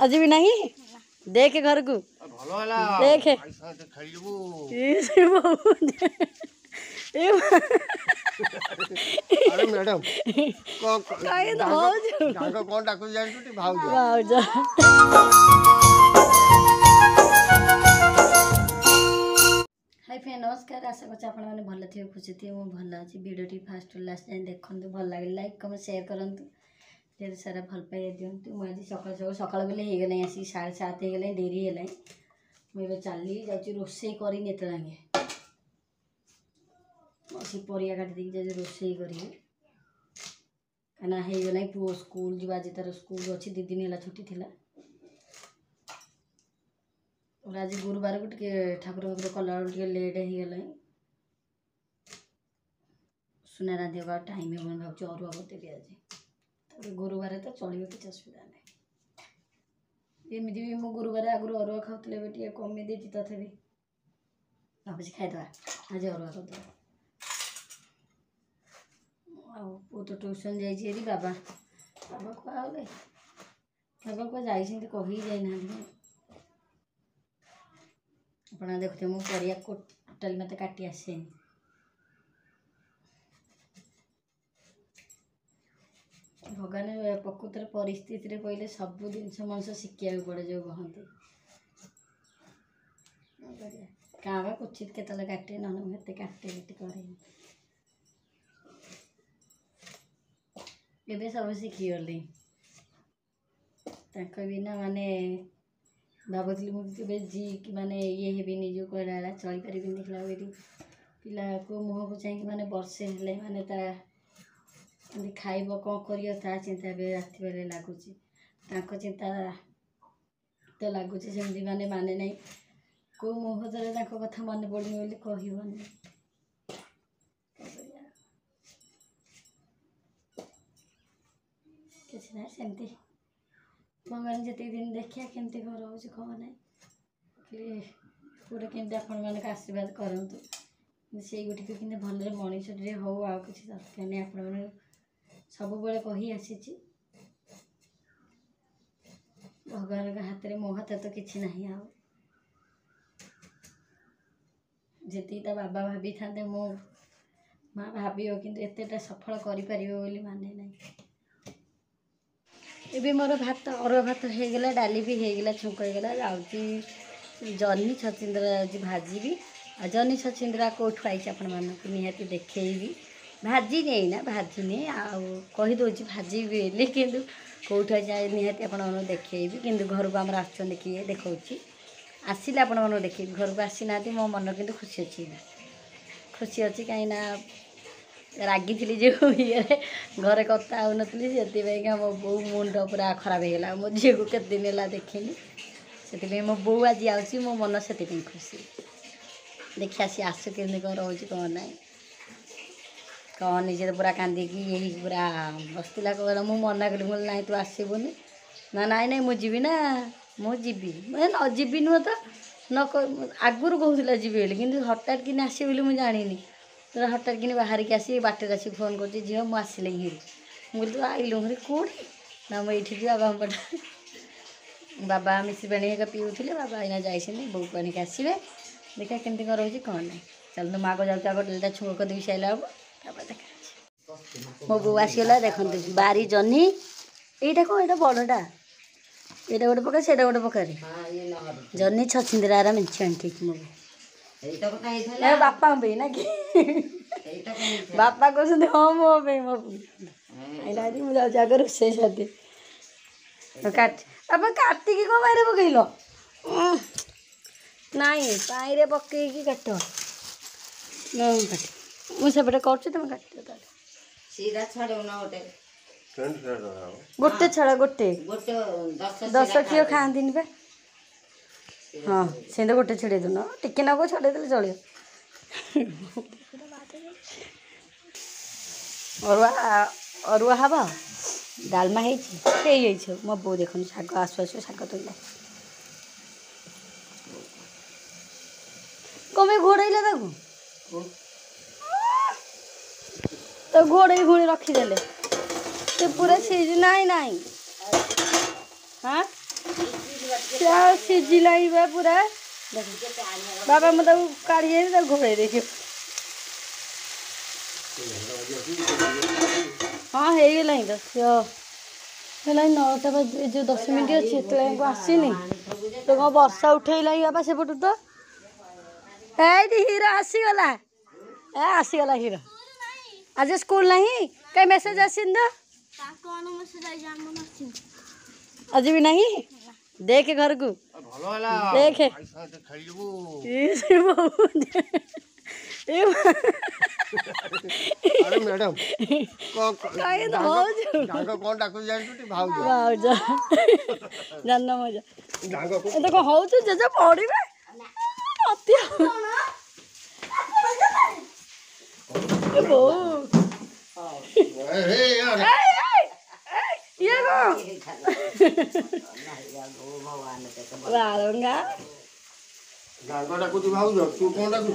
आज भी नहीं देख घर को देख अरे मैडम कौन डाकू जाए भाउज हाय फ्रेंड नमस्कार आशा करছি ଆପଣ ମାନେ ଭଲ ଥିବେ ଖୁସି ଥିବେ ମୁଁ ଭଲ ଅଛି ଭିଡ଼ିଓଟି ଫାଷ୍ଟ ଟୁ ଲାଷ୍ଟ ଯାଏଁ ଦେଖନ୍ତୁ ଭଲ ଲାଗେ ଲାଇକ୍ କମେଣ୍ଟ ସେୟାର କରନ୍ତୁ ढेर सारा भल पाइया दिंतु मुझे सकाल सकाल बेले हो गला आसिक 7:30 हो गला डेरी है मुझे चली जाऊँ रोसे करनी एत लागे से परिया काटी देकी जाऊँ रोसे करी कहना हो गला पुओ स्कूल जी आज तार स्कूल अच्छी 2 दिन है छुट्टी थी आज गुरुवार को टे ठाकुर फाकुर कला टे लेट हो गला सुना रांधिया टाइम हो भाव अरुआ करदेवी आज गुरुवार तो चलो किसी असुविधा नहीं एमती भी मु गुरुवार आगुरी अरुआ खाऊे कमी देती तथापि भावी खाईदे आज अरुआ करदे पु तो ट्यूशन जाइए बाबा बाबा कहे बाबा को जाइए कही जाना अपना देखते मुझे परिया टोटाल मत काटी आसेनी भगवान प्रकृतर परिस्थिति पहले सब जिन मनुष्य शिखा पड़े जो कहते क्या क्वचित के काटे ना मुझे काटे करे सब शिखीगली बिना माने भावुली मुझे जी माने ये हेबी निज कहला चल पारि देखला पिला को मुह को चाहिए माने वर्षे हेले माने खाइब कौन कर चिंता रात बेले लगुच चिंता तो लगुच सेमती माने माने नहीं कौ मुहूर्त कथा मन पड़नी बोली कहबनी किसी ना सेमती भगवान जिते दिन देखिया केमती घर हो कह ना कि पूरा केमती आपण मानक आशीर्वाद करूँ से गोटी कि भल मनीषे हो आ कि दरकार नहीं आपण सब बड़े कही आसी भगवान का हाथ में मो हाथ तो किसी ना जी बाबा भाभी था मो माँ भाव कि एतेटा सफल कर माने ना ये मोर भात अरुआ भात हो गला डाली भी हो गला छुंक हो गला जाऊँगी जन्नी छचिंद्रा जाऊँगी भाजी आ जन्नी छचिंद्रा कौटू आई आपण मानक निहाती देखी भाजी नहीं ना भाजी नहीं आदे भाजी भी कि कौट जाए निहाती आपण देखी कि घर को आम किए देखा आसिले आपण देखे घर को आसी ना मो मन कि खुशी अच्छी खुशी अच्छी कहीं रागी थी जो ये घरे कथा हो नी मो बो मुंड पूरा खराब होगा मो झी को केत दिन है देखनी से मो बो आज आसी मो मन से खुशी देखिए सी आसु के कौन रोज कौन ना कौन निजे पूरा कांदिकी यही पूरा बसला कहला मु मना कली बोल ना तू आसबुनि ना नाई नाई मुझी ना मुझी मैं न जीवी नुह तो न आगुरी कहला जी कि हठात कि आस मुझे जानी तो हठात कि बाहर की आसी बाटर आसी फोन कर झील मुझे आसले हिरी मुझे तू आइलु हरी कौटी ना मुझे जी बाबा पटा बाबा मिश्री पानी पीऊे बाबा अना जाइए बो पानी आसवे देखा केमती कौन रोज कौन ना चल माँ को जाऊँ आगे डेलटा छुक करदेवी सारा देखा मो बो आसगला देखते बारी जन्नी यहीटा कौन यहाँ बड़टा यहाँ गोटे पका से गोटे पकारे जन्नी छचिंद्रा मेचे ठीक मो बापा ना कि बापा कहते हाँ मो मो मुझे जाऊँ आगे रोसे साथी काट बापा काटिकी कौन बाहर पकईल नाई पाई पकईकी काट काट मुझे कर तुम काट सीधा छाड़ो ना गोटे छड़ा गोटे 10 किलो खाती बा हाँ से गोटे छड़े दून टिके नगो छड़े दे चलो अरुआ अरुआ हवा डालमा हो मो बो देख शाग आसु आसु शाग तोला कमे घोड़े तो घोड़े घोड़े रखीदे से पूरा सीज नाई नाई सिझिला पूरा बाबा मतलब काढ़ी घोड़े देखिए हाँ ହେଇଗଲା ହିଁ ହେଲା 9ଟା ବାଜେ जो 10 मिनट अच्छी तो आसीनी तो कौन वर्षा उठेला बाबा सेपटू तो हीरो आसीगला आसीगला हीरो आज स्कूल नहीं कई मेसेज आसीन तो आज भी नहीं देखे घर को देखे अरे मैडम कहीं तो हो डांग कौन डाकू जानछुटी भाउज भाउज जानना मजा डांग को ए तो हो जे पड़िबे अति ए बो हे यार ये गो वालंगा डांग डाकू भाउज तू कौन डाकू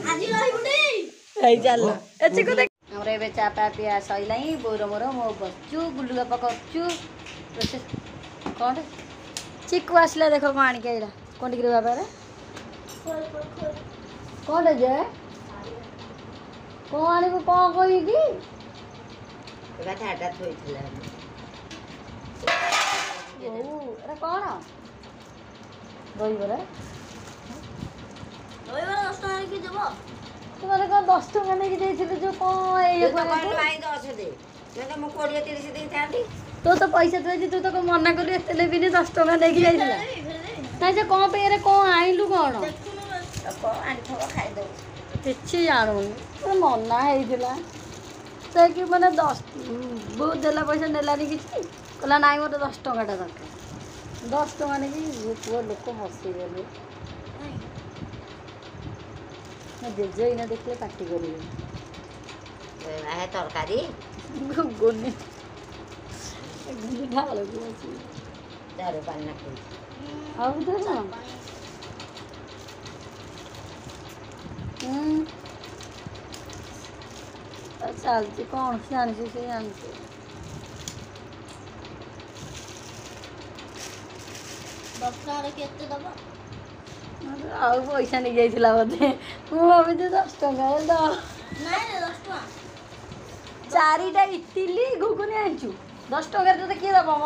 आई चल एचे को देख हमरे एबे चा पा पिया सइलाई बोर मोर मो बच्चू गुल्लू बापा करचू कौन चिक्कू आसले देखो को आनी के आइला कोन टिकरे बाबा रे कौन जे को आनी को कोई की ठाटा थोइथिला ओ अरे कौन दही बरा तुम्हारे कौन 10 टका नहीं देइथिले जो कौन ए तो पैसा तो तू तो मना कर एते भी 10 टका देके जाइथिला ना जे कौन पे रे कौन आइलु कौन किछि जानू तो मना हेइथिला से कि माने 10 बहुत देला पैसा नेलानी किछि कहला नाइ मोर 10 टकाटा दरकार 10 टका नहीं पुओ लोक हसी गेले जेजे इना देखले पार्टी करिवे है तरकारी गोनी ढाल को चारो पानी ना आउ तो ना चलती कौन जानी से जानते आउ पैसा नहीं जाइथिला बोधे मु भाभी 10 टका द चारिटा इटिली घुगुनी आनिछु 10 टका तो के दबो म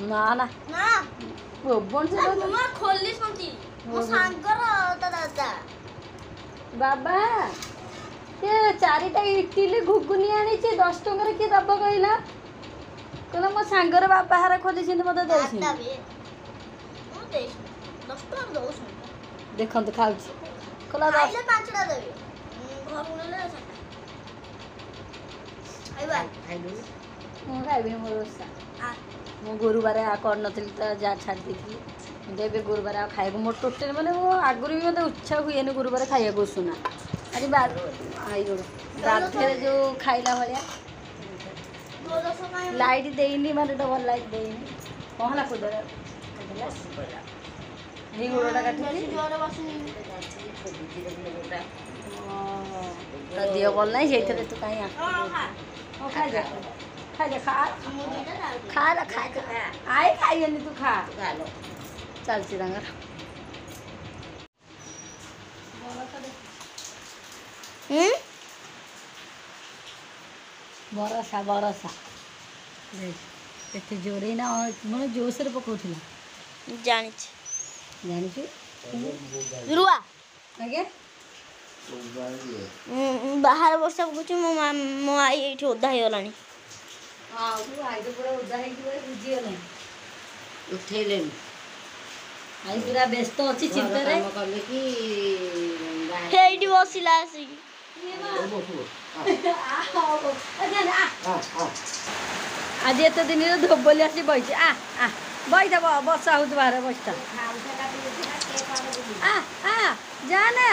ना ना ना बोबन से मम्मा खोली संती मो सांगर त दादा बाबा ये चारिटा इटिली घुगुनी आनिछि 10 टका के दबो कहिला कहला मो सांगर बाबा हारा खोली सिंध मते देछि दादा बे मो दे 10 टका दो देखन तो खाउछि कहला आइले 5 टा देबे घर उनले आइबा खाइलु मु खाइबे मोर ओसा आ मु गुरुवार आ कर नथिल त जा छाड़ देथि देबे गुरुवार आ खाइबो मोर टोटल माने मो आगुरी भी मते इच्छा हुए न गुरुवार खाइया को सुना अरे बाद आई रो रात जो खाइला भलिया दो दस का लाइट देइनी माने डबल लाइट देइनी कहला कुदर हे गोडा काटि जोर बसनी त दियो बोल नहीं सेथरे तू काई आ हां हां ओ खा जा खा मो दीदा डाल खा ला खा आए खाई नहीं तू खा खालो चल चिरंगा बरसा एते जोरे ना मन जोश रे पकोथिला जानि जानिछु रुआ आगे बाहर वर्षा पकुची मो आई एठी ओदा हे गलानी हां तू आई तो पूरा उदा है कि बुझी गले उठेले आई पूरा व्यस्त अछि चिंता रे काम करले कि हेडी बसिला आसी आज एत दिन धोबली आसी बइछि आ बैठ बसा हो बाहर बसता आ जाना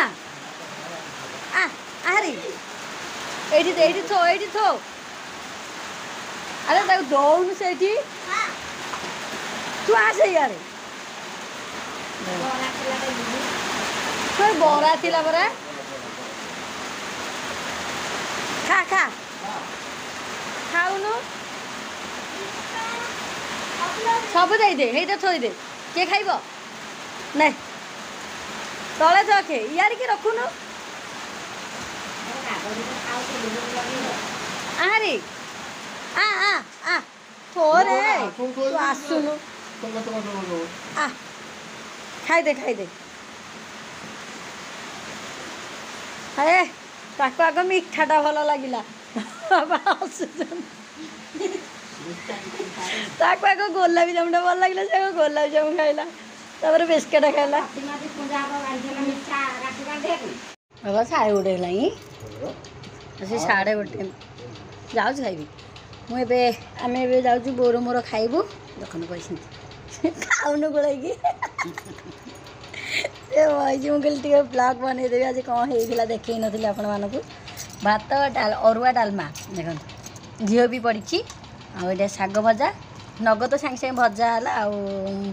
आरी एठी थो अरे ताको दौनु सेठी तू आसे यारे कोई बरा थिला बरा खा खाउनु सब दे हेटा थोदे किए खाइब ना तले तो रखे यार कि रखुन आरे आ थोरे तू आसुनु आ खाई दे अरे ताको आग मिठाटा भल लगिला बाबा हसुछन ताको आग गोलाप जामुनटा भल लगिला से गोलाप जामुन खाइला तापर बिस्किट खाइला बाबा साढ़े गोटे है से साढ़े गोटे जाऊँ खाइबी मुझे आम ए जाऊँ बोर मोर खाइबू देखो पैसा खाऊनु गोलैकी मुझे कहली ब्लॉग बनईदेवी आज कौन होता देखी नी आपण मानक भात अरुआ डालमा देखो घी भी पड़ी आटे शाग भजा नग तो सांगे सांगे भजा है आउ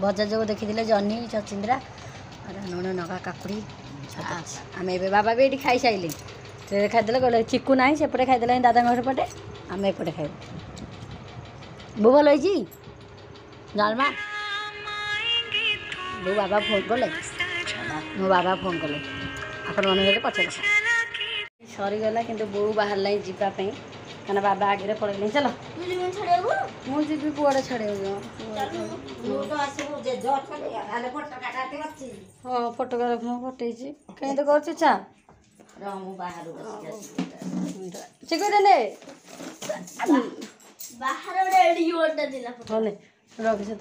भजा जो देखी जनी छचिंद्रा लुण नगा काकुड़ी आम ए बाबा भी ये खाई सारे ट्रे खाईदे कहले चिकू ना सेपटे खाईदे दादा घर पटे आम एपटे खाइबू बो भल डालमा बो बाबा फोन कले मो बाबा फोन कले आपण मन पचार सरीगला कि बो बाहर लाई जावाई क्या बाबा आगे पड़े चलो मुझे पुआड़े छड़े हाँ फोटोग्राफ फटे कहीं तो कर चा चिकुने रखी से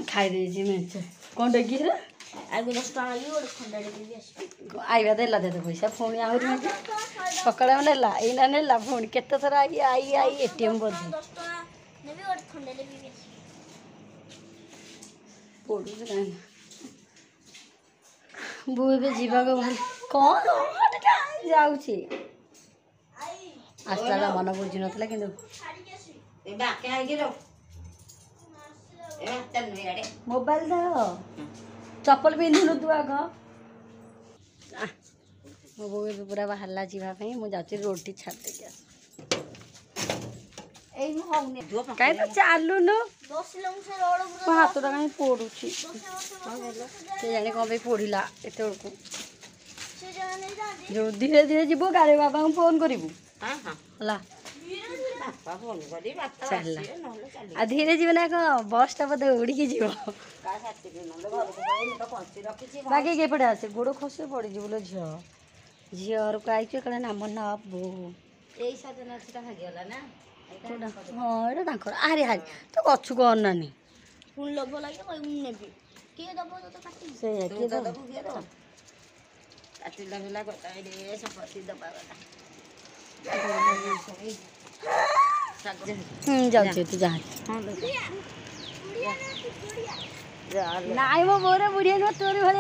खाई दे मेचे कौन डेगी आईवा देला दे पैसा पुणी आहरी सकाଳେ नेला एना नेला पुणी केते थर आई आई आई एटीएम बोधी पड़ू बो ए जीवा भाई कौन जाऊँगी आसला मन बुझी नाला कि मोबाइल दा चप्पल पिंधुनु तू आग मो बो ए पूरा बाहरला जावाई मुझे रोटी छाड़ देगी कहीं तो चलुनु हाथ कहीं पड़ू जाने कौन पड़ा एत जो धीरे धीरे जीव गाड़ी बाबा को फोन करू है आ धीरे जीव ना कौन बसटा बोधे उड़िकी जीव बाकी केपटे आसे गोड़ खसी पड़ बोलो झील झील को आई कहे नाम नबू हाँ ये आरे हारी तो गचु को अनानी जाऊ तू जा नाई मो बोर बुढ़िया नुह तोर भाई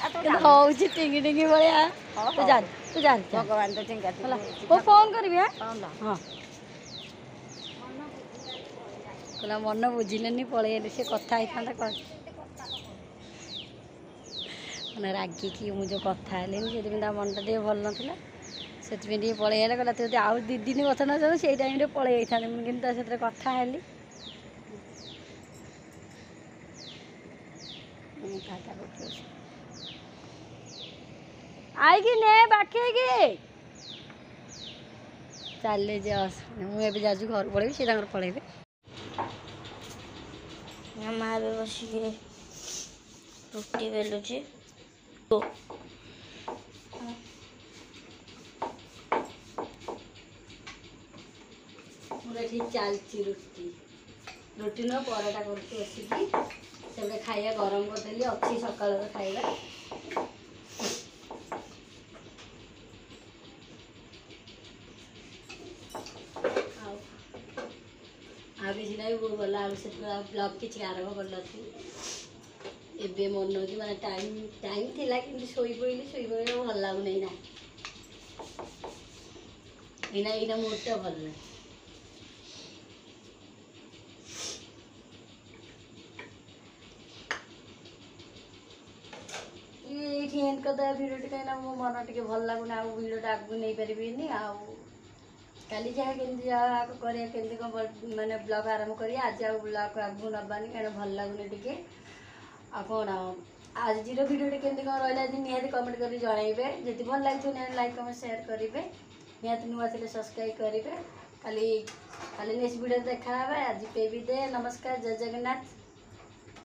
हूँ टिंगी टिंगी भाया तू जा भगवान तो फोन करी हाँ कहला मन बुझिले पलैली से कथा होता मैंने रागिकी मुझे कथा है मनटा टे भल नाला से पलैला कहला तू आउ दी दिन कथा न चाहू से टाइम पलि था कि कथा है आई कि ने बाकी चल मुझे जाऊँ घर पड़े सी पलैबे माँ भी बसिके रुटी बेलुची चलती रुटी रुटी न पराटा करके बसिकी से खाइया गरम करदेली अच्छी सकाल खाइबा किसी ना वो गला से ब्लॉग किसी आरंभ कर एबे मन कि माने टाइम टाइम थिला कि सोई पड़े भल लगुन ना एना मोटा भल ना ये एंड करदे भिडियो कहीं मो मन टे भल लगुन आ भिडियो आगू नहीं पारि काली जहाँ केमती आगे करिया केमती कौन माने ब्लॉग आरंभ करिया आज आ ब्लॉग आगू नबानी कहीं भल लगुनि टिके आ कौन आज वीडियो केमती कौन रहा निहाती कमेंट कर जनइबे जदि भल लगे लाइक कमेंट शेयर करेंगे निहाती नुआ थे सब्सक्राइब करेंगे खाली खाली नेक्स्ट वीडियो देखा आज पे भी दे नमस्कार जय जगन्नाथ।